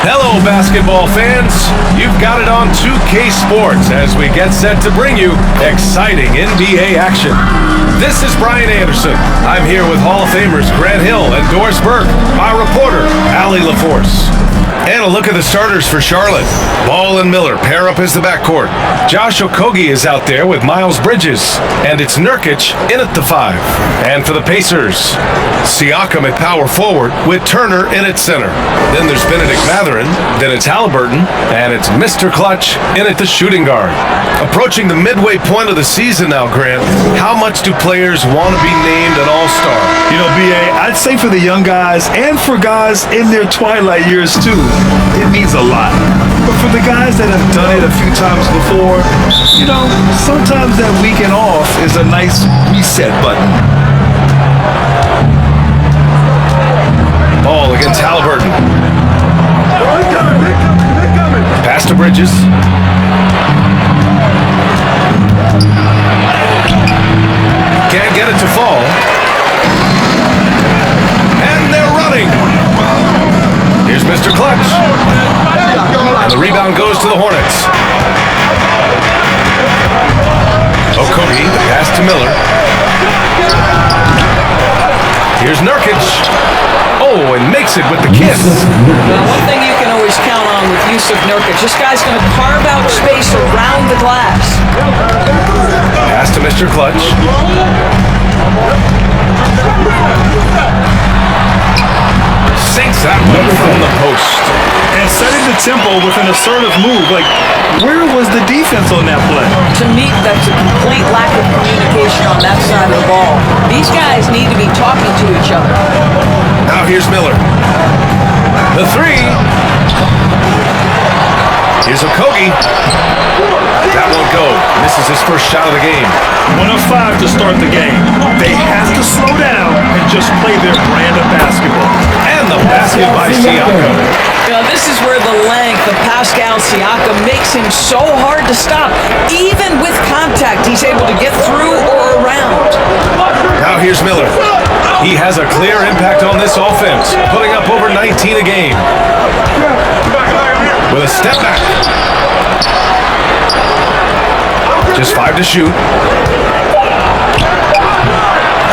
Hello, basketball fans. You've got it on 2K Sports as we get set to bring you exciting NBA action. This is Brian Anderson. I'm here with Hall of Famers Grant Hill and Doris Burke, our reporter, Allie LaForce. And a look at the starters for Charlotte. Ball and Miller pair up as the backcourt. Josh Okogie is out there with Miles Bridges. And it's Nurkic in at the 5. And for the Pacers, Siakam at power forward with Turner in at center. Then there's Benedict Mathurin. Then it's Halliburton. And it's Mr. Clutch in at the shooting guard. Approaching the midway point of the season now, Grant, how much do players want to be named an all-star? You know, B.A., I'd say for the young guys and for guys in their twilight years too, it means a lot. But for the guys that have done it a few times before, you know, sometimes that weekend off is a nice reset button. Ball against Halliburton. Pass to Bridges. Can't get it to fall. And they're running. Here's Mr. Clutch. And the rebound goes to the Hornets. Okogie, the pass to Miller. Here's Nurkic. Oh, and makes it with the kiss. Well, one thing you can always count on with Yusuf Nurkic, this guy's going to carve out space around the glass. Pass to Mr. Clutch. Sinks that one from the post. And setting the tempo with an assertive move. Like, where was the defense on that play? To me, that's a complete lack of communication on that side of the ball. These guys need to be talking to each other. Now here's Miller. The 3. Here's Okogie. That won't go. Misses his first shot of the game. 1 of 5 to start the game. They have to slow down and just play their brand of basketball. And the basket by Siakam. You know, this is where the length of Pascal Siakam makes him so hard to stop. Even with contact, he's able to get through or around. Now here's Miller. He has a clear impact on this offense, putting up over 19 a game. With a step back. Just 5 to shoot.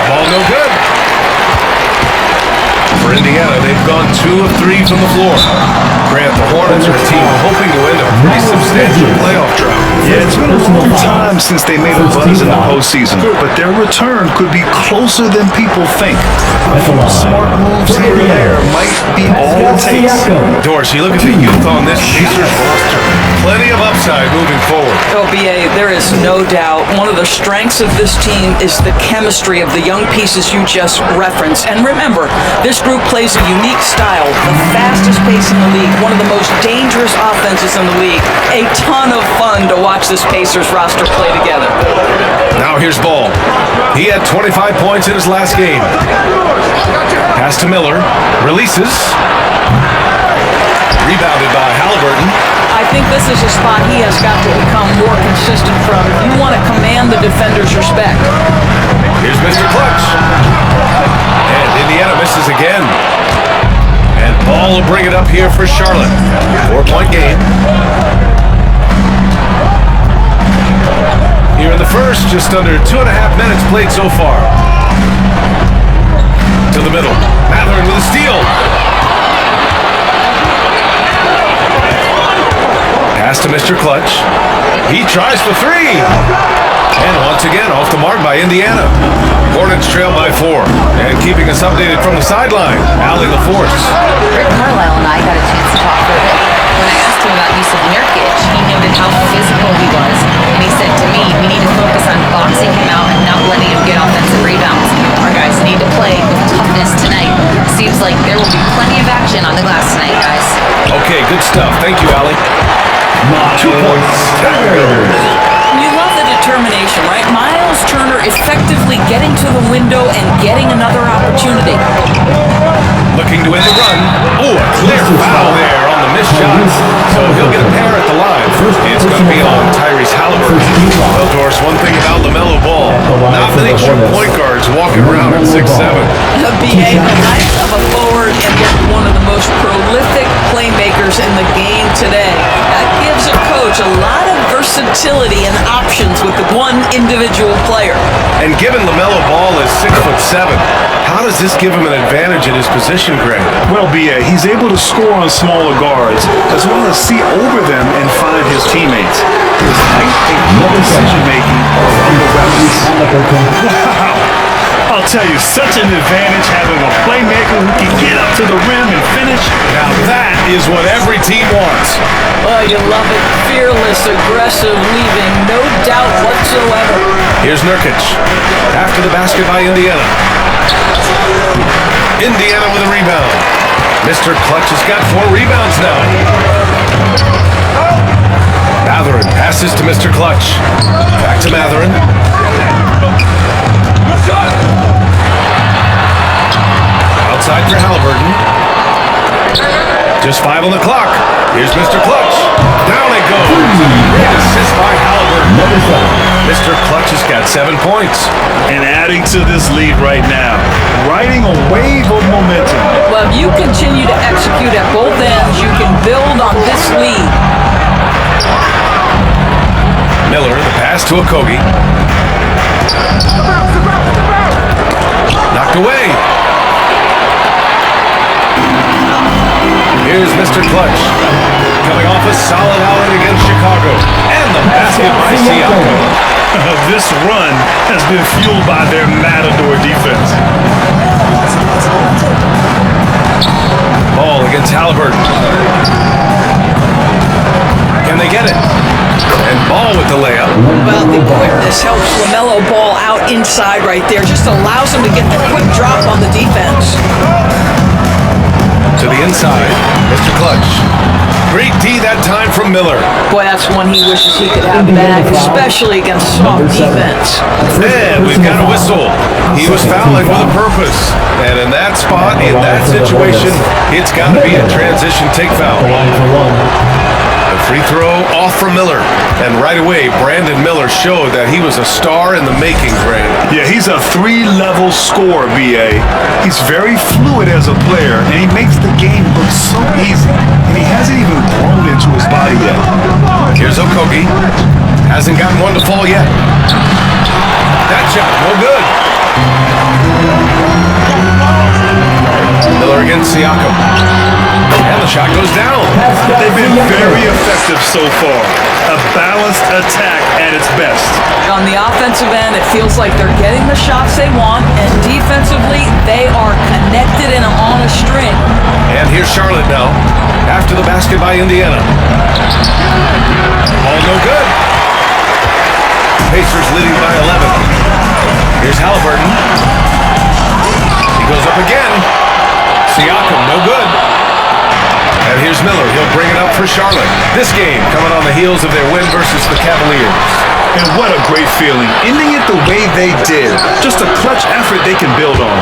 Ball no good. For Indiana, they've gone 2 of 3 from the floor. Grant, the Hornets are a team hoping to win a pretty substantial playoff drought. Yeah, it's been a long time since they made a buzz in the postseason, but their return could be closer than people think. Smart moves here and there might be all it takes. Doris, you look at the youth on this Pacers roster. Plenty of upside moving forward. Oh, B.A., there is no doubt one of the strengths of this team is the chemistry of the young pieces you just referenced. And remember, this group plays a unique style, the fastest pace in the league, one of the most dangerous offenses in the league. A ton of fun to watch this Pacers roster play together. Now here's Ball. He had 25 points in his last game. Pass to Miller. Releases. Rebounded by Halliburton. I think this is a spot he has got to become more consistent from if you want to command the defender's respect. Here's Mr. Clutch. And Indiana misses again. And Ball will bring it up here for Charlotte. 4-point game. Here in the first, just under 2.5 minutes played so far. To the middle. Mathurin with a steal. Pass to Mr. Clutch. He tries for 3. And once again, off the mark by Indiana. Hornets trail by 4. And keeping us updated from the sideline, Allie LaForce. Rick Carlisle and I got a chance to talk for a bit. When I asked him about Yusuf Nurkic, he noted how physical he was. And he said to me, we need to focus on boxing him out and not letting him get offensive rebounds. Our guys need to play with toughness tonight. Seems like there will be plenty of action on the glass tonight, guys. Okay, good stuff. Thank you, Allie. 2 points. You love the determination, right? Miles Turner effectively getting to the window and getting another opportunity. Looking to win the run. Oh, a clear foul there on the missed shot. So he'll get a pair at the line. It's going to be on Tyrese Halliburton. Well, Doris, one thing about LaMelo Ball, not many true point guards walking around at 6'7". The BA, the height of a forward and yet one of the most prolific playmakers in the game today. That gives a coach a lot of versatility and options with the one individual player. And given LaMelo Ball is 6'7", how does this give him an advantage in his position, Greg? Well, B.A., he's able to score on smaller guards, as well as see over them and find his teammates. His height and decision-making are other weapons. Wow! I'll tell you, such an advantage having a playmaker who can get up to the rim and finish. Now that is what every team wants. Oh, you love it. Fearless, aggressive, leaving no doubt whatsoever. Here's Nurkic. After the basket by Indiana. Indiana with a rebound. Mr. Clutch has got 4 rebounds now. Matherin passes to Mr. Clutch. Back to Matherin. Outside for Halliburton. Just 5 on the clock. Here's Mr. Clutch. Down it goes. Great assist by Halliburton. Mr. Clutch has got 7 points. And adding to this lead right now, riding a wave of momentum. Well, if you continue to execute at both ends, you can build on this lead. Miller, the pass to Okogie. Knocked away. Here's Mr. Clutch. Coming off a solid outing against Chicago. And the basket by Siakam. This run has been fueled by their matador defense. Ball against Halliburton. Can they get it? And Ball with the layup. Well, the quickness helps LaMelo Ball out inside right there. Just allows him to get the quick drop on the defense. To the inside, Mr. Clutch. Great D that time from Miller. Boy, that's one he wishes he could have back, especially against soft defense. And we've got a whistle. He was fouling with a purpose. And in that spot, in that situation, it's got to be a transition take foul. The free throw off from Miller. And right away, Brandon Miller showed that he was a star in the making, Greg. Yeah, he's a 3-level scorer, B.A. He's very fluid as a player, and he makes the game look so easy. And he hasn't even grown into his body yet. Here's Okogie. Hasn't gotten one to fall yet. That shot, no good. Miller against Siakam. And the shot goes down. They've been very effective so far. A balanced attack at its best. On the offensive end, it feels like they're getting the shots they want, and defensively, they are connected and on a string. And here's Charlotte now, after the basket by Indiana. Ball no good. Pacers leading by 11. Here's Halliburton. He goes up again. Siakam, no good. And here's Miller. He'll bring it up for Charlotte. This game coming on the heels of their win versus the Cavaliers. And what a great feeling, ending it the way they did. Just a clutch effort they can build on.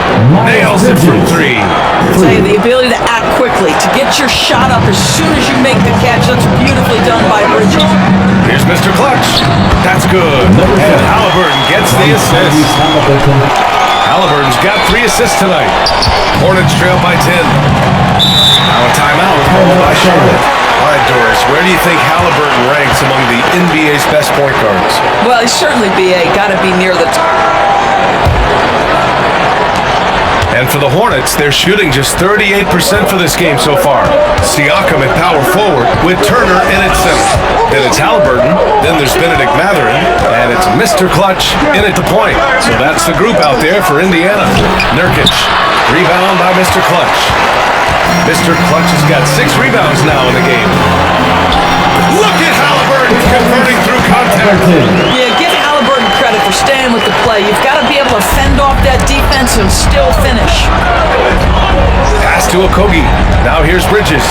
Nails it from 3. I'll tell you, the ability to act quickly, to get your shot up as soon as you make the catch, that's beautifully done by Bridges. Here's Mr. Clutch. That's good. And Halliburton gets the assist. Halliburton's got 3 assists tonight. Hornets trail by 10. Now a timeout called by Charlotte. All right, Doris, where do you think Halliburton ranks among the NBA's best point guards? Well, he's certainly got to be near the top. And for the Hornets, they're shooting just 38% for this game so far. Siakam at power forward with Turner in at center. Then it's Halliburton, then there's Benedict Matherin, and it's Mr. Clutch in at the point. So that's the group out there for Indiana. Nurkic, rebound by Mr. Clutch. Mr. Clutch has got 6 rebounds now in the game. Look at Halliburton converting through contact. Yeah, give Halliburton credit for staying with the play. You've got to be able to fend off that defense and still finish. Pass to Okogie. Now here's Bridges.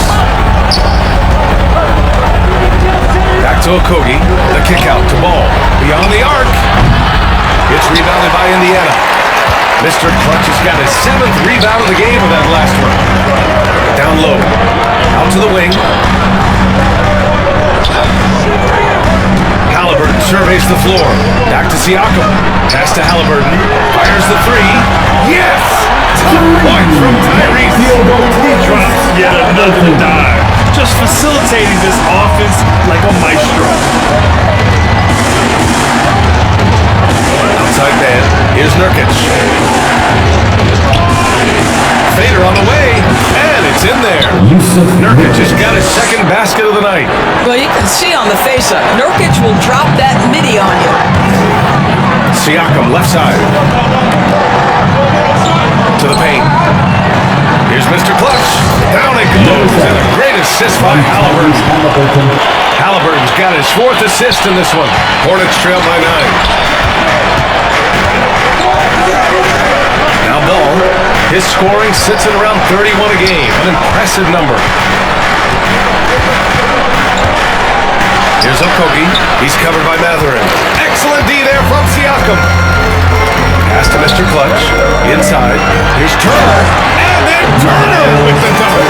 Back to Okogie. The kick out to Ball. Beyond the arc. It's rebounded by Indiana. Mr. Clutch has got his 7th rebound of the game with that last one. Down low. Out to the wing. Halliburton surveys the floor. Back to Siakam. Pass to Halliburton. Fires the 3. Yes! tough point from Tyrese. He drops yet another dime, just facilitating this offense like a maestro. Outside man, here's Nurkic. Fader on the way, and it's in there. Nurkic has got his second basket of the night. Well, you can see on the face-up, Nurkic will drop that midi on you. Siakam, left side. To the paint. Here's Mr. Clutch. Down it goes. And a great assist by Halliburton. Halliburton's got his fourth assist in this one. Hornets trail by 9. Now Ball. His scoring sits at around 31 a game. An impressive number. Here's Okogie. He's covered by Matherin. Excellent D there from Siakam. Pass to Mr. Clutch. Inside. Here's Turner. And then Turner with the double.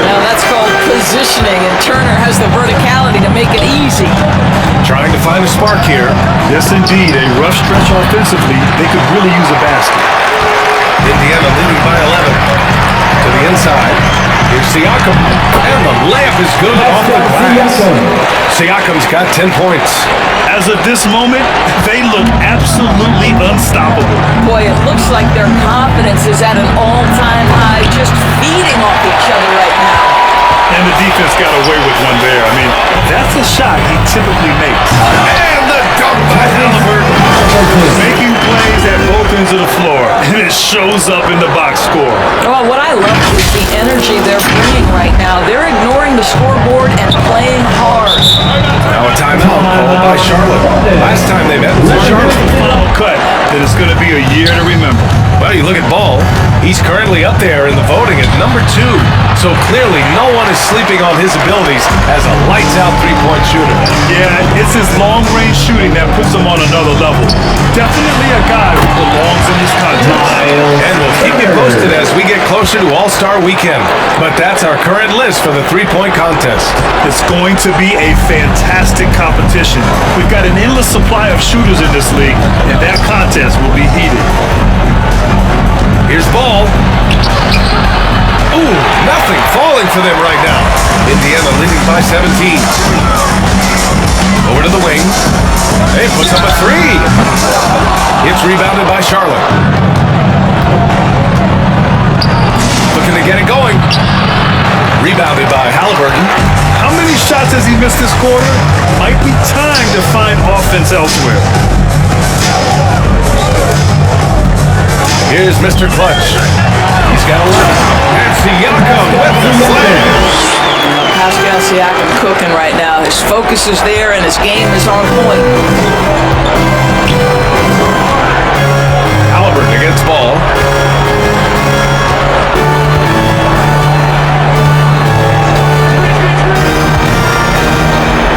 Now that's called positioning, and Turner has the verticality to make it easy. Trying to find a spark here. Yes, indeed. A rough stretch offensively. They could really use a basket. Indiana leading by 11. To the inside. Here's Siakam. And the layup is good off the glass. Siakam's got 10 points. As of this moment, they look absolutely unstoppable. Boy, it looks like their confidence is at an all-time high, just feeding off each other right now. And the defense got away with one there. I mean, that's a shot he typically makes. And the dunk by Halliburton. Making plays at both ends of the floor, and it shows up in the box score. Well, what I love is the energy they're bringing right now. They're ignoring the scoreboard and playing hard. Now a timeout called by Charlotte. Last time they met was at Charlotte. Final cut that is going to be a year to remember. Well, you look at Ball. He's currently up there in the voting at number 2. So clearly no one is sleeping on his abilities as a lights-out three-point shooter. Yeah, it's his long-range shooting that puts him on another level. Definitely a guy who belongs in this contest. And we'll keep you posted as we get closer to All-Star Weekend. But that's our current list for the three-point contest. It's going to be a fantastic competition. We've got an endless supply of shooters in this league, and that contest will be heated. Here's Ball. Ooh, nothing falling for them right now. Indiana leading by 17. Over to the wing. Hey, puts up a three. It's rebounded by Charlotte. Looking to get it going. Rebounded by Halliburton. How many shots has he missed this quarter? Might be time to find offense elsewhere. Here's Mr. Clutch. He's got 11. And Siakam with the slam. Pascal Siakam cooking right now. His focus is there and his game is on point. Halliburton against Ball.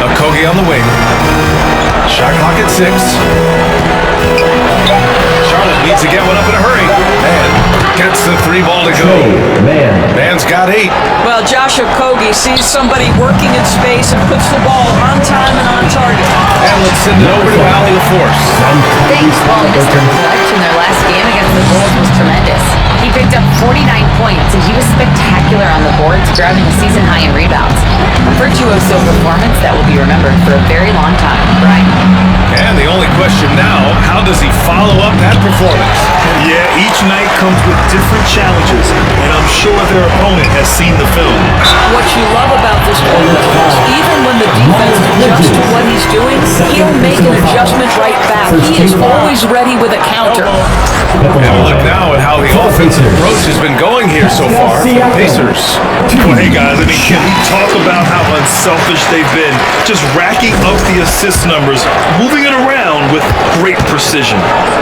Okogie on the wing. Shot clock at 6. Charlotte needs to get one up in a hurry. And gets the 3 ball to go. Man's got 8. Well, Josh Okogie sees somebody working in space and puts the ball on time and on target. And let's send it over to Valley of Force. Thanks, well, Mr. Clutch in their last game against the Bulls was tremendous. He picked up 49 points, and he was spectacular on the boards, grabbing a season high in rebounds. A virtuoso performance that will be remembered for a very long time, Brian. And the only question now, how does he follow up that performance? Yeah, each night comes with different challenges, and I'm sure their opponent has seen the film. What you love about this player is even when the defense adjusts to what he's doing, he'll make an adjustment right back. He is always ready with a counter. And look now at how the offensive approach has been going here so far for the Pacers. Well, hey guys, I mean, can we talk about how unselfish they've been? Just racking up the assist numbers, moving it around with great precision.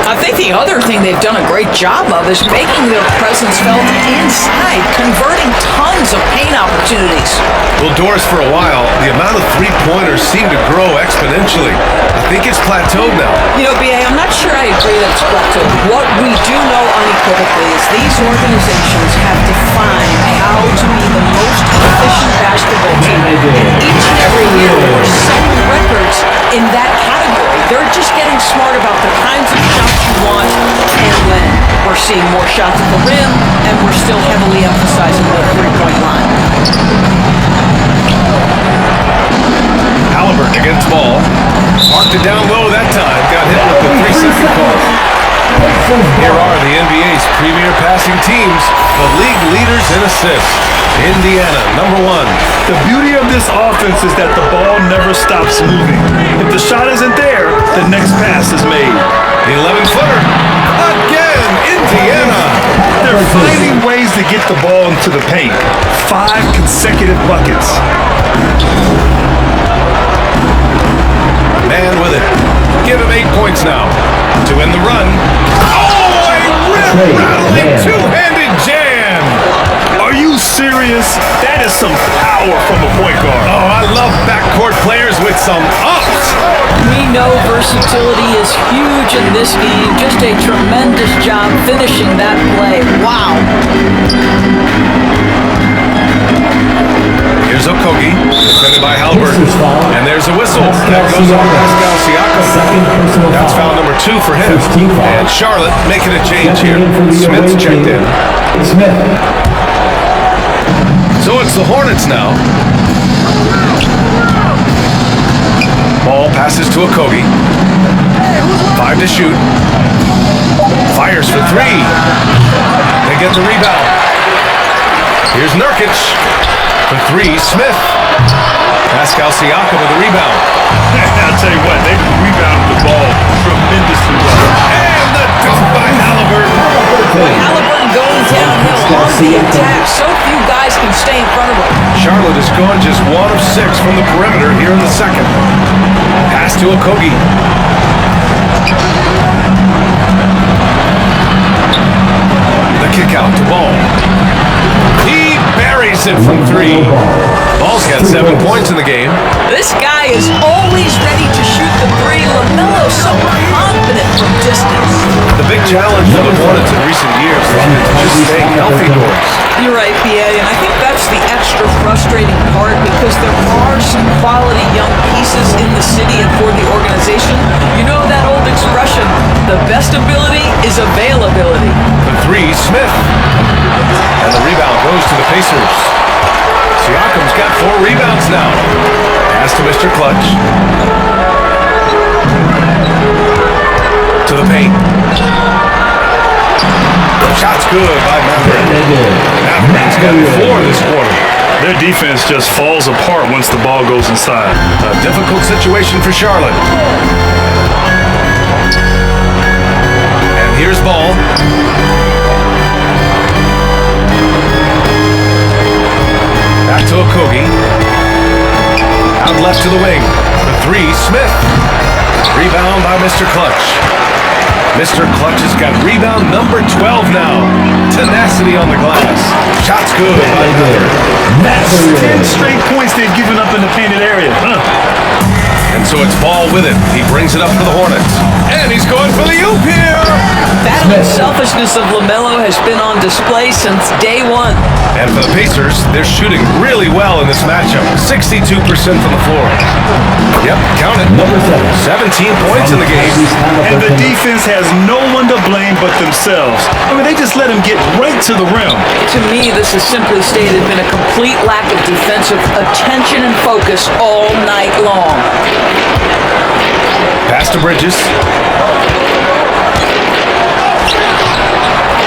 I think the other thing they've done a great job of is making their presence felt inside, converting tons of paint opportunities. Well, Doris, for a while, the amount of three-pointers seemed to grow exponentially. I think it's plateaued now. You know, B.A., I'm not sure I agree that it's plateaued. What we do know unequivocally is these organizations have defined how to be the most efficient basketball team. And each and every year, we're setting records in that category. They're just getting smart about the kinds of shots you want and when. We're seeing more shots at the rim, and we're still heavily emphasizing the three-point line. Halliburton against ball. Marked it down low that time. Got hit with the 3-second call. Here are the NBA's premier passing teams, the league leaders in assists. Indiana, number 1. The beauty of this offense is that the ball never stops moving. If the shot isn't there, the next pass is made. The 11-footer. Again, Indiana. They're finding ways to get the ball into the paint. 5 consecutive buckets. Man with it. Give him 8 points now. To end the run. Oh, a rip-rattling two-handed jam. Are you serious? That is some power from a point guard. Oh, I love backcourt players with some ups. We know versatility is huge in this game. Just a tremendous job finishing that play. Wow. Here's Okogie, defended by Halliburton. And there's a whistle. That goes on Pascal Siakam. That's foul number 2 for him. And Charlotte making a change here. Smith's checked in. So it's the Hornets now. Ball passes to Okogie. 5 to shoot. Fires for 3. They get the rebound. Here's Nurkic. For 3, Smith. Pascal Siakam with the rebound. I'll tell you what, they rebounded the ball tremendously well. And the dunk by Halliburton. Boy, Halliburton going downhill on the attack. So few guys can stay in front of him. Charlotte has gone just 1 of 6 from the perimeter here in the second. Pass to Okogie. The kick out to Ball. He buries it from 3. Ball's got 7 points in the game. This guy is always ready to shoot the 3. LaMelo so confident from distance. The big challenge for the Hornets in recent years has been just staying healthy doors. You're right, BA, and I think that's the extra frustrating part because there are some quality young pieces in the city and for the organization. You know that old expression, the best ability is availability. The 3, Smith. And the rebound goes to the Pacers. Siakam's got 4 rebounds now. Pass to Mr. Clutch. To the paint. Shot's good by Maverick. Maverick's got 4 this quarter. Their defense just falls apart once the ball goes inside. A difficult situation for Charlotte. And here's Ball. Back to Okogie. Out left to the wing. The 3, Smith. Rebound by Mr. Clutch. Mr. Clutch has got rebound number 12 now. Tenacity on the glass. Shot's good by Miller. That's 10 straight points they've given up in the painted area. And so it's Ball with it. He brings it up for the Hornets. And he's going for the oop here. Battling selfishness of LaMelo has been on display since day 1. And for the Pacers, they're shooting really well in this matchup. 62% from the floor. Yep, count it. 17 points in the game. And the defense has no one to blame but themselves. I mean, they just let him get right to the rim. To me, this has simply stated been a complete lack of defensive attention and focus all night long. Pass to Bridges.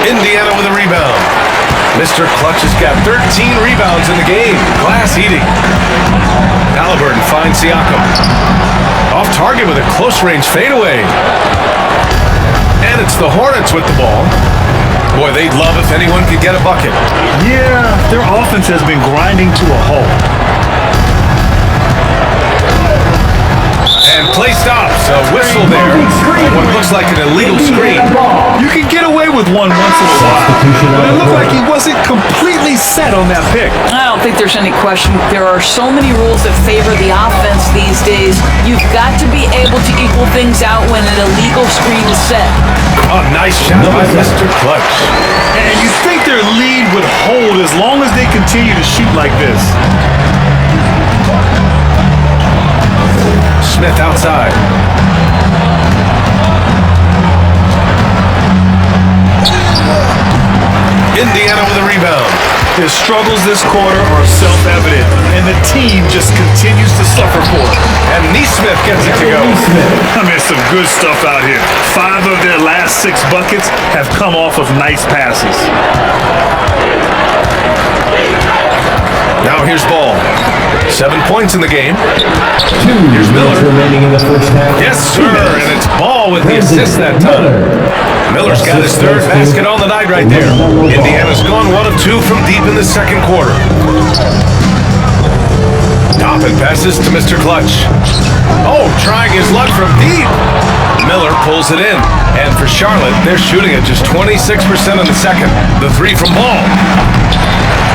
Indiana with a rebound. Mr. Clutch has got 13 rebounds in the game. Glass eating. Halliburton finds Siakam. Off target with a close-range fadeaway. And it's the Hornets with the ball. Boy, they'd love if anyone could get a bucket. Yeah, their offense has been grinding to a halt. And play stops. A whistle there. What looks like an illegal screen. You can get away with one once in a while, but it looked like he wasn't completely set on that pick. I don't think there's any question. There are so many rules that favor the offense these days. You've got to be able to equal things out when an illegal screen is set. Oh, nice shot by Mr. Clutch. And you think their lead would hold as long as they continue to shoot like this. Smith outside. His struggles this quarter are self-evident, and the team just continues to suffer for it. And Neesmith gets it to go. I mean, some good stuff out here. 5 of their last 6 buckets have come off of nice passes. Now here's Ball. 7 points in the game. 2 Here's Miller. minutes remaining in the first half. Yes, sir, and it's Ball with the assist that time. Miller's got his 3rd basket on the night right there. Indiana's gone 1 of 2 from deep in the second quarter. Toppin passes to Mr. Clutch. Oh, trying his luck from deep. Miller pulls it in. And for Charlotte, they're shooting at just 26% in the second. The 3 from Ball.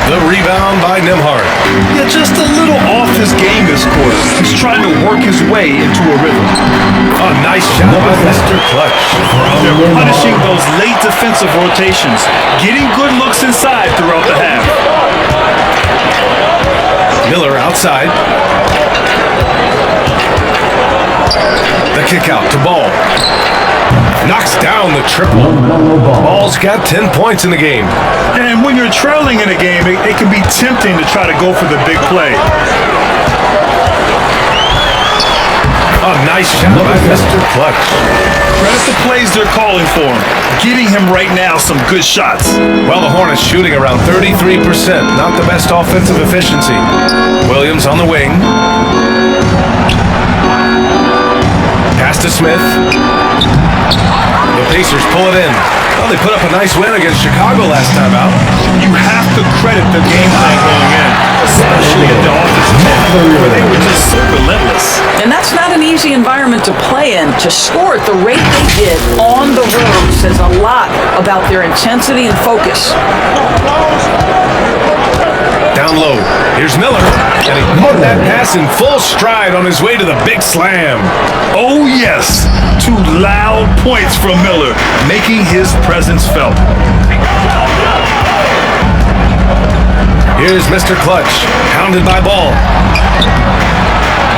The rebound by Nembhard. Yeah, just a little off his game this quarter. He's trying to work his way into a rhythm. A nice shot by Mr. Clutch. They're punishing those late defensive rotations, getting good looks inside throughout the half. Miller outside. The kick out to Ball. Knocks down the triple. Ball's got 10 points in the game. And when you're trailing in a game, it can be tempting to try to go for the big play. A nice shot by Mr. Clutch. Credit the plays they're calling for him. Getting him right now some good shots. Well, the Hornets shooting around 33%. Not the best offensive efficiency. Williams on the wing. Pass to Smith. The Pacers pull it in. Well, they put up a nice win against Chicago last time out. You have to credit the game plan going in, especially at the offensive end, where they were just so relentless. And that's not an easy environment to play in. To score at the rate they did on the road says a lot about their intensity and focus. Down low. Here's Miller. And he put that pass in full stride on his way to the big slam. Oh, yes. 2 loud points from Miller, making his presence felt. Here's Mr. Clutch. Pounded by Ball.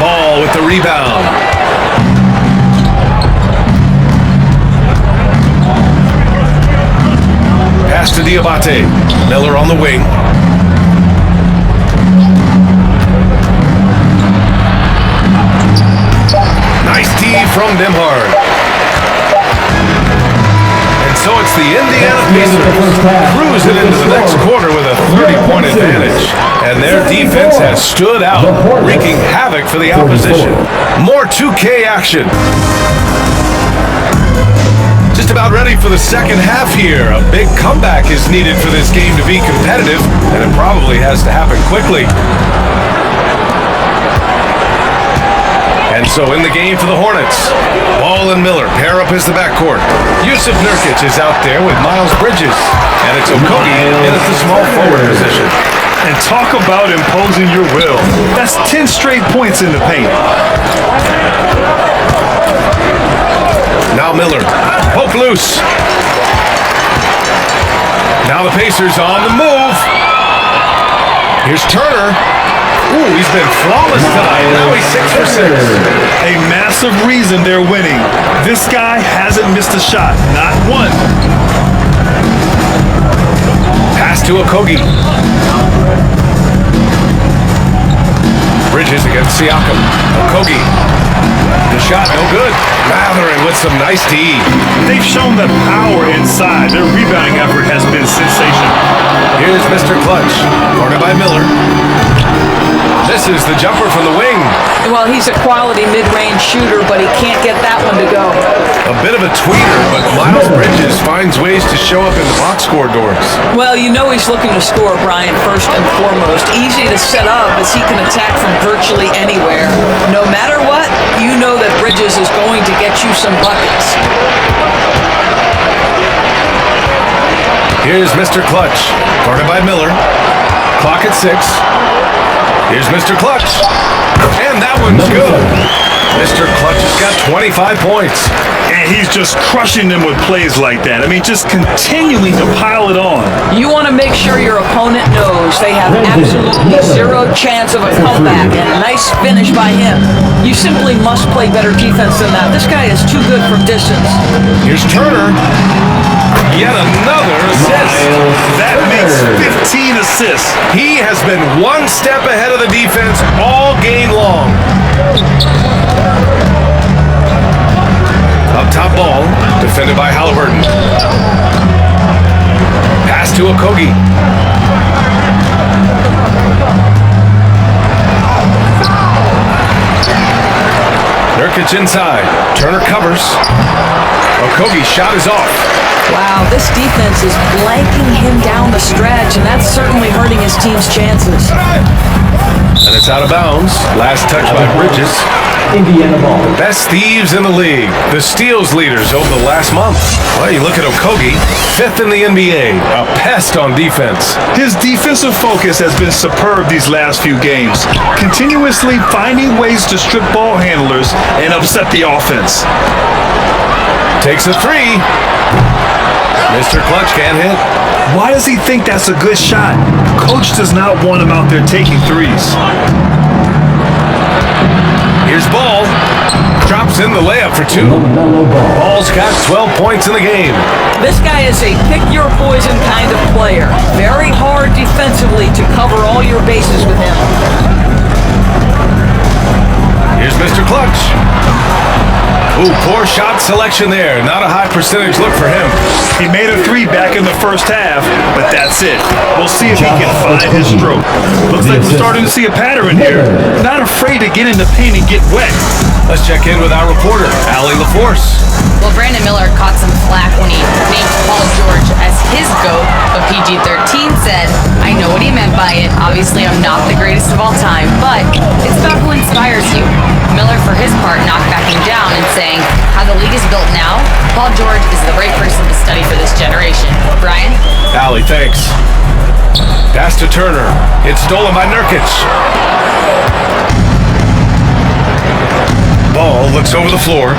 Ball with the rebound. Pass to Diabate. Miller on the wing. Nice D from Nembhard. And so it's the Indiana Pacers cruising into the next quarter with a 30-point advantage. And their defense has stood out, wreaking havoc for the opposition. More 2K action. Just about ready for the second half here. A big comeback is needed for this game to be competitive, and it probably has to happen quickly. And so in the game for the Hornets, Ball and Miller pair up as the backcourt. Yusuf Nurkic is out there with Miles Bridges. And it's Okogie in at the small forward position. And talk about imposing your will. That's 10 straight points in the paint. Now Miller, poke loose. Now the Pacers on the move. Here's Turner. Ooh, he's been flawless tonight. Now he's 6 for 6. A massive reason they're winning. This guy hasn't missed a shot, not one. Pass to Okogie. Bridges against Siakam. Okogie. The shot no good. Mathering with some nice D. They've shown the power inside. Their rebounding effort has been sensational. Here's Mr. Clutch. Cornered by Miller. Misses the jumper from the wing. Well, he's a quality mid-range shooter, but he can't get that one to go. A bit of a tweeter, but Miles Bridges finds ways to show up in the box score doors. Well, you know he's looking to score, Brian, first and foremost. Easy to set up as he can attack from virtually anywhere. No matter what, you know that Bridges is going to get you some buckets. Here's Mr. Clutch. Guarded by Miller. Clock at 6. Here's Mr. Clutch. And that one's good. Mr. Clutch has got 25 points. And he's just crushing them with plays like that. I mean, just continuing to pile it on. You want to make sure your opponent knows they have absolutely zero chance of a comeback, and a nice finish by him. You simply must play better defense than that. This guy is too good from distance. Here's Turner. Yet another assist. That makes 15 assists. He has been one step ahead of the defense all game long. Up top ball, defended by Halliburton. Pass to Okogie. Nurkic inside. Turner covers. Okogie's shot is off. Wow, this defense is blanking him down the stretch, and that's certainly hurting his team's chances. And it's out of bounds. Last touch by Bridges. Indiana ball. Best thieves in the league. The steals leaders over the last month. Well, you look at Okogie, 5th in the NBA. A pest on defense. His defensive focus has been superb these last few games, continuously finding ways to strip ball handlers and upset the offense. Takes a three. Mr. Clutch can't hit. Why does he think that's a good shot? Coach does not want him out there taking threes. Here's Ball. Drops in the layup for two. Ball's got 12 points in the game. This guy is a pick-your-poison kind of player. Very hard defensively to cover all your bases with him. Here's Mr. Clutch. Ooh, poor shot selection there. Not a high percentage look for him. He made a three back in the first half, but that's it. We'll see if he can find his stroke. Looks like we're starting to see a pattern here. Not afraid to get in the paint and get wet. Let's check in with our reporter, Allie LaForce. Well, Brandon Miller caught some flack when he named Paul George as his GOAT, but PG-13 said, I know what he meant by it. Obviously, I'm not the greatest of all time, but it's about who inspires you. Miller, for his part, knocked backing down and saying, how the league is built now, Paul George is the right person to study for this generation. Brian? Allie, thanks. Pass to Turner. It's stolen by Nurkic. Ball looks over the floor.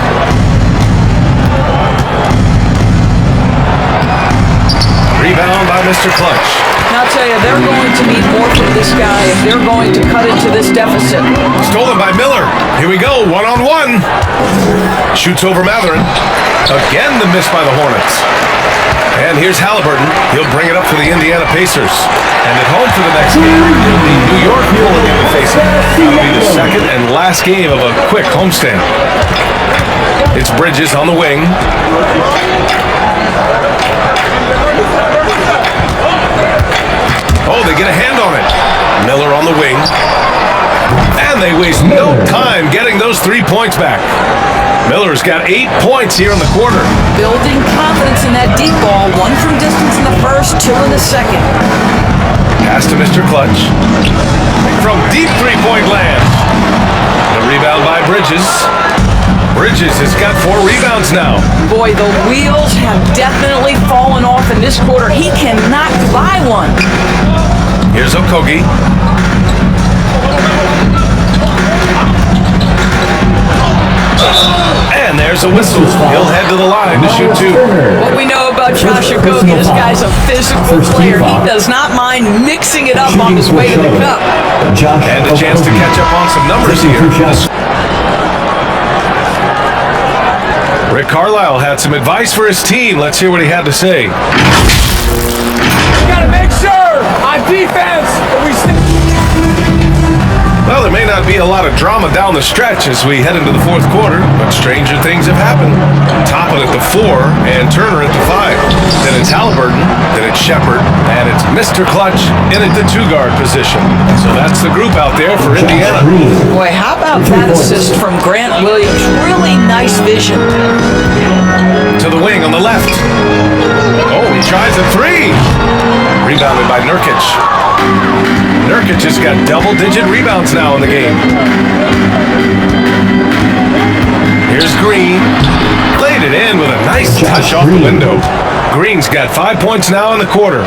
Rebound by Mr. Clutch. Now I'll tell you, they're going to need more from this guy if they're going to cut into this deficit. Stolen by Miller. Here we go, one-on-one. Shoots over Matherin. Again the miss by the Hornets. And here's Halliburton. He'll bring it up for the Indiana Pacers. And at home for the next game, the New York Bulls will be facing. That'll be the second and last game of a quick homestand. It's Bridges on the wing. Oh, they get a hand on it. Miller on the wing. And they waste no time getting those 3 points back. Miller's got 8 points here in the quarter. Building confidence in that deep ball. One from distance in the first, two in the second. Pass to Mr. Clutch. From deep three-point land. The rebound by Bridges. Bridges has got 4 rebounds now. Boy, the wheels have definitely fallen off in this quarter. He cannot buy one. Here's Okogie. And there's a whistle. He'll head to the line to shoot 2. What we know about Josh Okogie, this guy's a physical player. He does not mind mixing it up on his way to the cup. And a chance to catch up on some numbers here. Rick Carlisle had some advice for his team. Let's hear what he had to say. We gotta make sure on defense that we stay. Well, there may not be a lot of drama down the stretch as we head into the fourth quarter, but stranger things have happened. Toppin at the 4 and Turner at the 5. Then it's Halliburton, then it's Shepard, and it's Mr. Clutch in at the 2-guard position. So that's the group out there for Indiana. Boy, how about that assist from Grant Williams? Really nice vision. To the wing on the left. Oh, he tries a 3. Rebounded by Nurkic. Nurkic has got double-digit rebounds now in the game. Here's Green. Laid it in with a nice touch off the window. Green's got 5 points now in the quarter.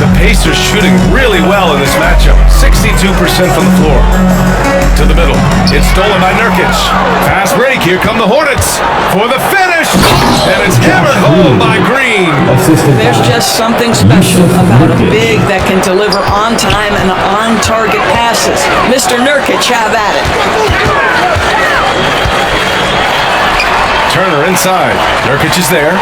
The Pacers shooting really well in this matchup. 62% from the floor. To the middle. It's stolen by Nurkic. Fast break. Here come the Hornets for the finish. And it's hammered home by Green. There's just something special about a big that can deliver on time and on target passes. Mr. Nurkic, have at it. Turner inside. Nurkic is there.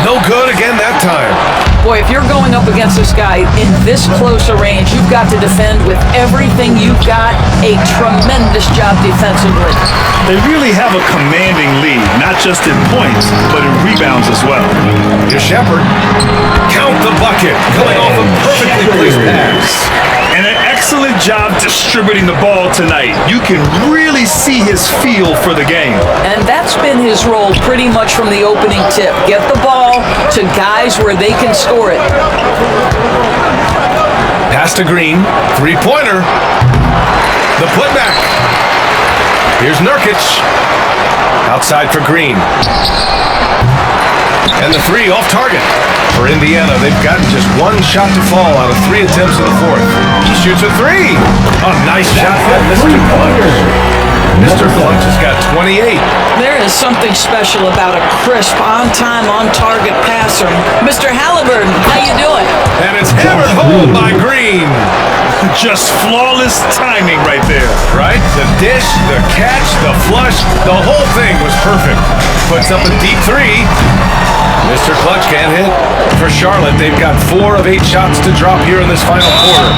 No good again that time. Boy, if you're going up against this guy in this close a range, you've got to defend with everything you've got. A tremendous job defensively. They really have a commanding lead, not just in points, but in rebounds as well. Here's Shepherd. Count the bucket. Coming off a perfectly placed pass. And an excellent job distributing the ball tonight. You can really see his feel for the game. And that's been his role pretty much from the opening tip. Get the ball to guys where they can score it. Pass to Green. Three-pointer. The putback. Here's Nurkic. Outside for Green. And the three off target. For Indiana, they've gotten just one shot to fall out of 3 attempts in the fourth. He shoots a three. A nice shot by Mr. Clutch. Mr. Clutch has got 28. There is something special about a crisp, on-time, on-target passer. Mr. Halliburton, how you doing? And it's hammered home by Green. Just flawless timing right there. Right? The dish, the catch, the flush, the whole thing was perfect. Puts up a deep three. Mr. Clutch can't hit. For Charlotte, they've got 4 of 8 shots to drop here in this final quarter.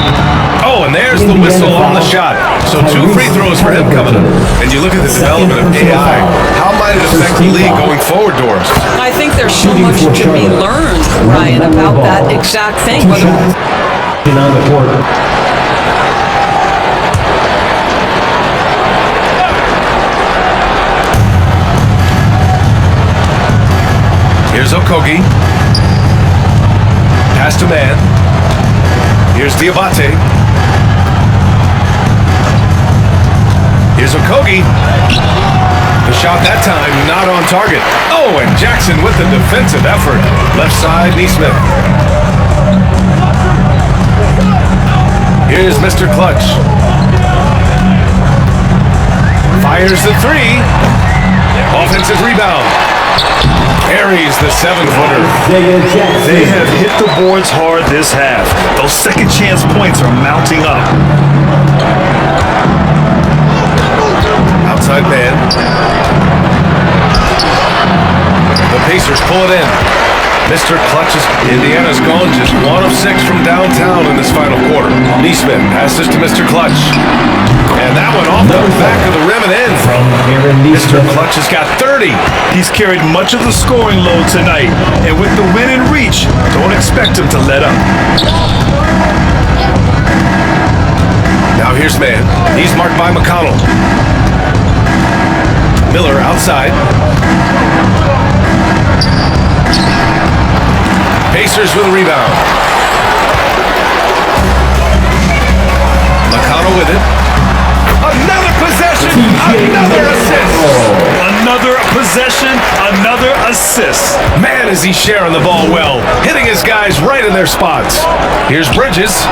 Oh, and there's the whistle on the shot. So 2 free throws for him coming up. And you look at the development of AI. How might it affect the league going forward, Doris? I think there's so much to be learned, Ryan, about that exact thing. On the court. Here's Okogie. Pass to man. Here's Diabate. Here's Okogie. The shot that time not on target. Oh, and Jackson with the defensive effort. Left side, Neesmith. Here's Mr. Clutch. Fires the three. Offensive rebound. Carries the 7-footer. They have hit the boards hard this half. Those second chance points are mounting up. Outside man. The Pacers pull it in. Mr. Clutch is Indiana's gone just 1 of 6 from downtown in this final quarter. Neesmith passes to Mr. Clutch. And that one off the back of the rim and in. Mr. Clutch has got 30. He's carried much of the scoring load tonight. And with the win in reach, don't expect him to let up. Now here's man. He's marked by McConnell. Miller outside. Pacers with a rebound. McConnell with it. Another possession, another assist. Another possession, another assist. Man, is he sharing the ball well, hitting his guys right in their spots. Here's Bridges.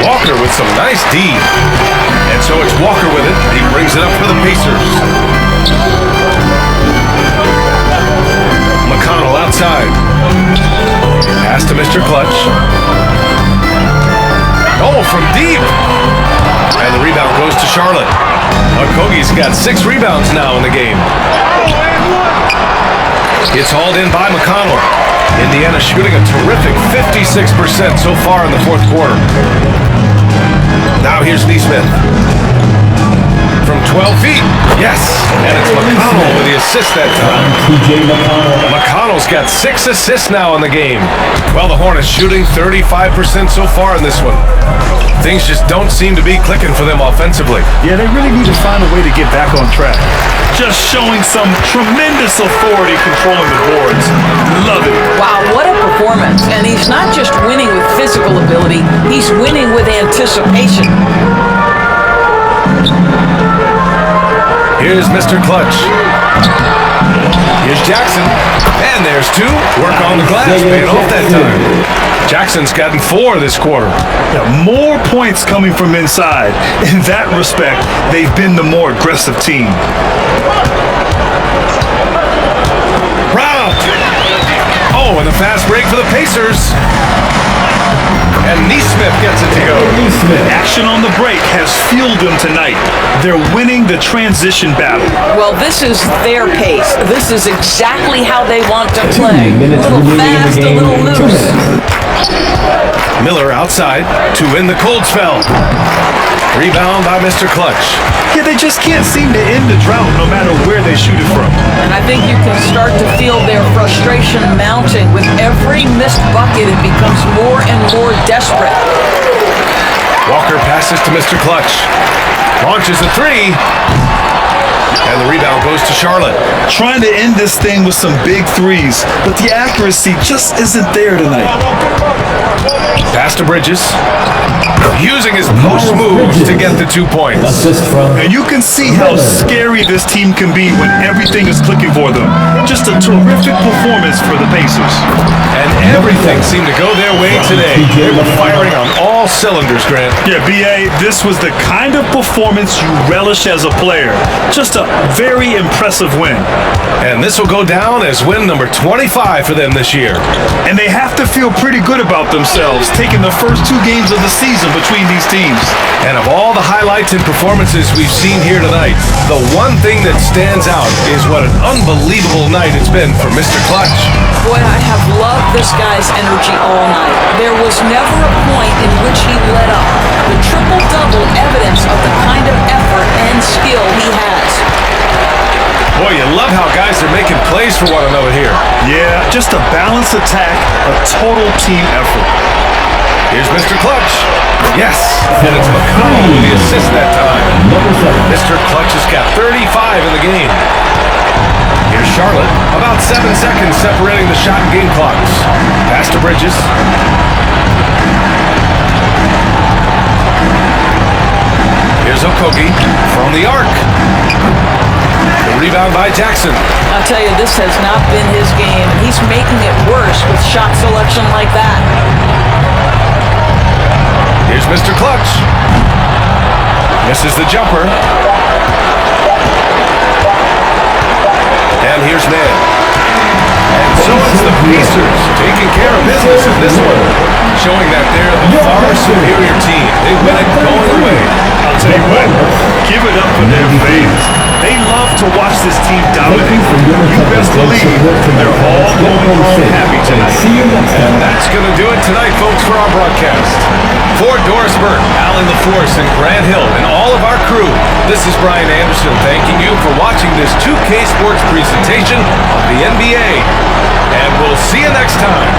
Walker with some nice D. And so it's Walker with it. He brings it up for the Pacers. McConnell outside. Pass to Mr. Clutch. Oh, from deep. And the rebound goes to Charlotte. Okogie's got 6 rebounds now in the game. It's hauled in by McConnell. Indiana shooting a terrific 56% so far in the fourth quarter. Now here's Neesmith. From 12 feet. Yes. And it's McConnell with the assist that time. McConnell's got 6 assists now in the game. Well, the Hornets shooting 35% so far in this one. Things just don't seem to be clicking for them offensively. Yeah, they really need to find a way to get back on track. Just showing some tremendous authority controlling the boards. Love it. Wow, what a performance. And he's not just winning with physical ability, he's winning with anticipation. Here's Mr. Clutch. Here's Jackson. And there's 2. Work on the glass, paying off that time. Jackson's gotten 4 this quarter. Yeah, more points coming from inside. In that respect, they've been the more aggressive team. Round. Oh, and the fast break for the Pacers. And Neesmith gets it to go. Action on the break has fueled them tonight. They're winning the transition battle. Well, this is their pace. This is exactly how they want to play. A minutes little remaining in the fast, a game. little 2 loose. minutes. Miller outside to win the cold spell. Rebound by Mr. Clutch. Yeah, they just can't seem to end the drought no matter where they shoot it from. And I think you can start to feel their frustration mounting. With every missed bucket, it becomes more and more desperate. Walker passes to Mr. Clutch. Launches a three. And the rebound goes to Charlotte. Trying to end this thing with some big threes, but the accuracy just isn't there tonight. Pass to Bridges. Using his post moves to get the 2 points. Assist from And you can see how scary this team can be when everything is clicking for them. Just a terrific performance for the Pacers. And everything seemed to go their way today. They were firing on all cylinders, Grant. Yeah, B.A., this was the kind of performance you relish as a player. Just a very impressive win. And this will go down as win number 25 for them this year. And they have to feel pretty good about themselves, taking the first 2 games of the season between these teams. And of all the highlights and performances we've seen here tonight, the one thing that stands out is what an unbelievable night it's been for Mr. Clutch. Boy, I have loved this guy's energy all night. There was never a point in which he let up. The triple-double evidence of the kind of effort and skill he has. Boy, you love how guys are making plays for one another here. Yeah, just a balanced attack, a total team effort. Here's Mr. Clutch. Yes, and it's McConnell with the assist that time. Mr. Clutch has got 35 in the game. Here's Charlotte. About 7 seconds separating the shot and game clocks. Pass to Bridges. Here's Okogie from the arc. The rebound by Jackson. I'll tell you, this has not been his game. He's making it worse with shot selection like that. Here's Mr. Clutch. Misses the jumper. And here's Mann. And so it's the Pacers taking care of business in this one, showing that they're the far superior team. They win it going away. I'll tell you what, give it up for their fans. They love to watch this team dominate. You best believe they're all going home happy tonight. And that's going to do it tonight, folks, for our broadcast. For Doris Burke, Alan LaForce, and Grant Hill, and all of our crew, this is Brian Anderson thanking you for watching this 2K Sports presentation of the NBA. And we'll see you next time.